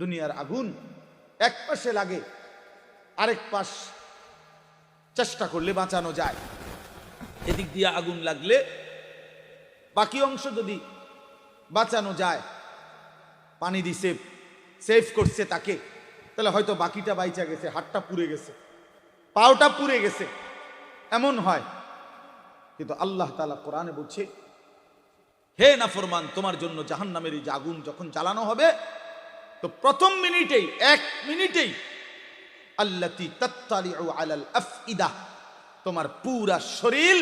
দুনিয়ার আগুন এক পাশে লাগে, আরেক পাশ চেষ্টা করলে বাঁচানো যায়। এদিক দিয়ে আগুন লাগলে বাকি অংশ যদি বাঁচানো যায়, পানি দিছে, সেভ করছে তাকে, তাহলে হয়তো বাকিটা বাইচা গেছে, হাতটা পুড়ে গেছে, পাওটা পুড়ে গেছে, এমন হয়। কিন্তু আল্লাহ তাআলা কোরআনে বলছে, হে নাফরমান, তোমার জন্য জাহান্নামের এই আগুন যখন জ্বালানো হবে, তো প্রথম মিনিটেই, 1 মিনিটেই আল্লাতী তাত্তালিউ আলাল আফইদা, তোমার পুরা শরীর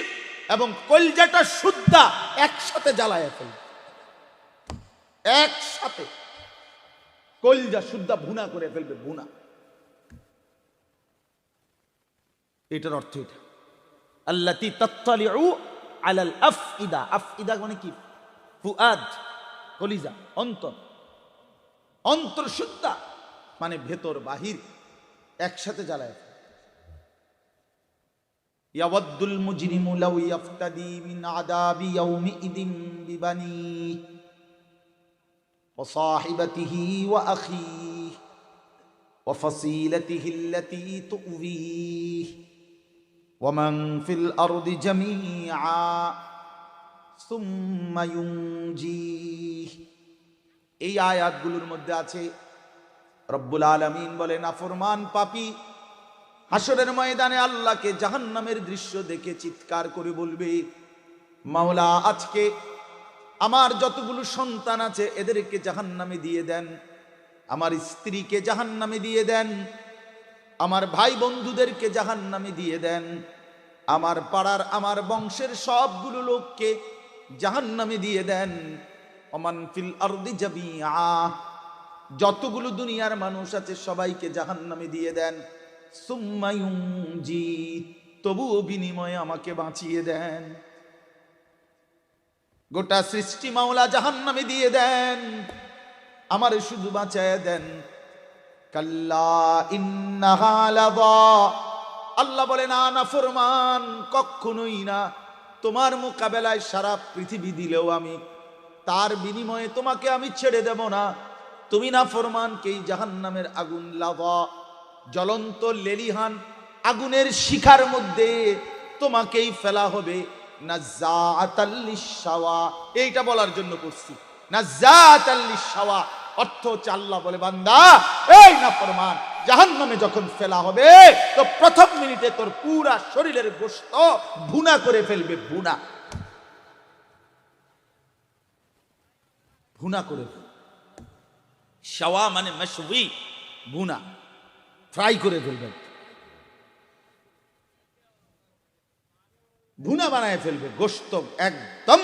এবং কলজাটা সুদ্ধা একসাথে জ্বালায় ফেলবে। একসাথে কলজা সুদ্ধা ভুনা করে ফেলবে, ভুনা। এটার অর্থ এটা, আল্লাতী তাত্তালিউ আলাল আফইদা। আফইদা মানে কি? ফুআদ, কলিজা, অন্তর। অন্তর সুদ্ধা মানে ভেতর বাহির একসাথে জ্বালায়। ইয়াওয়াদ্দুল মুজরিমু লাউ ইয়াফতাদি মিন আযাবি ইয়াউমিইদিন বিবানিহি ওয়া সাহিবাতিহি ওয়া আখিহি ওয়া ফাসিলাতিহি আল্লাতী তু'ওয়িহি ওয়া মান ফিল আরদি জামিআ সুম্মা ইউনজিহি। এই আয়াতগুলোর মধ্যে আছে রব্বুল আলামিন বলেন, নাফরমান পাপী হাসরের ময়দানে আল্লাহকে জাহান্নামের দৃশ্য দেখে চিৎকার করে বলবে, মাওলা, আজকে আমার যতগুলো সন্তান আছে এদেরকে জাহান্নামে দিয়ে দেন, আমার স্ত্রীকে জাহান্নামে দিয়ে দেন, আমার ভাই বন্ধুদেরকে জাহান্নামে দিয়ে দেন, আমার পাড়ার আমার বংশের সবগুলো লোককে জাহান্নামে দিয়ে দেন। ওমান ফিল আরদি জামিআ, যতগুলো দুনিয়ার মানুষ আছে সবাইকে জাহান্নামে দিয়ে দেন। সুম্মা ইউনজি, তবুও বিনিময়ে আমাকে বাঁচিয়ে দেন। গোটা সৃষ্টি মাওলা জাহান্নামে দিয়ে দেন, আমারে শুধু বাঁচায় দেন। কাল্লা ইন্নাহা লাযা, আল্লাহ বলে, না নাফরমান, কখনোই না। তোমার মোকাবেলায় সারা পৃথিবী দিলেও আমি তার বিনিময়ে তোমাকে আমি ছেড়ে দেব না। তুমি নাফরমানকে এই জাহান্নামের আগুন, লাভা, জ্বলন্ত লেলিহান আগুনের শিখার মধ্যে তোমাকেই ফেলা হবে। নাজ্জাআতাল লিশ-শাওয়া, এইটা বলার জন্য করছি, নাজ্জাআতাল লিশ-শাওয়া। অর্থ হচ্ছে আল্লাহ বলে, বান্দা, এই নাফরমান, জাহান্নামে যখন ফেলা হবে তো প্রথম মিনিটে তোর পুরা শরীরের গোশত ভুনা করে ফেলবে, ভুনা, ভুনা করে ফেলবে। শাওয়া মানে মাশউই, ভুনা, ফ্রাই করে ফেলবে, ভুনা বানায় ফেলবে, গোশত একদম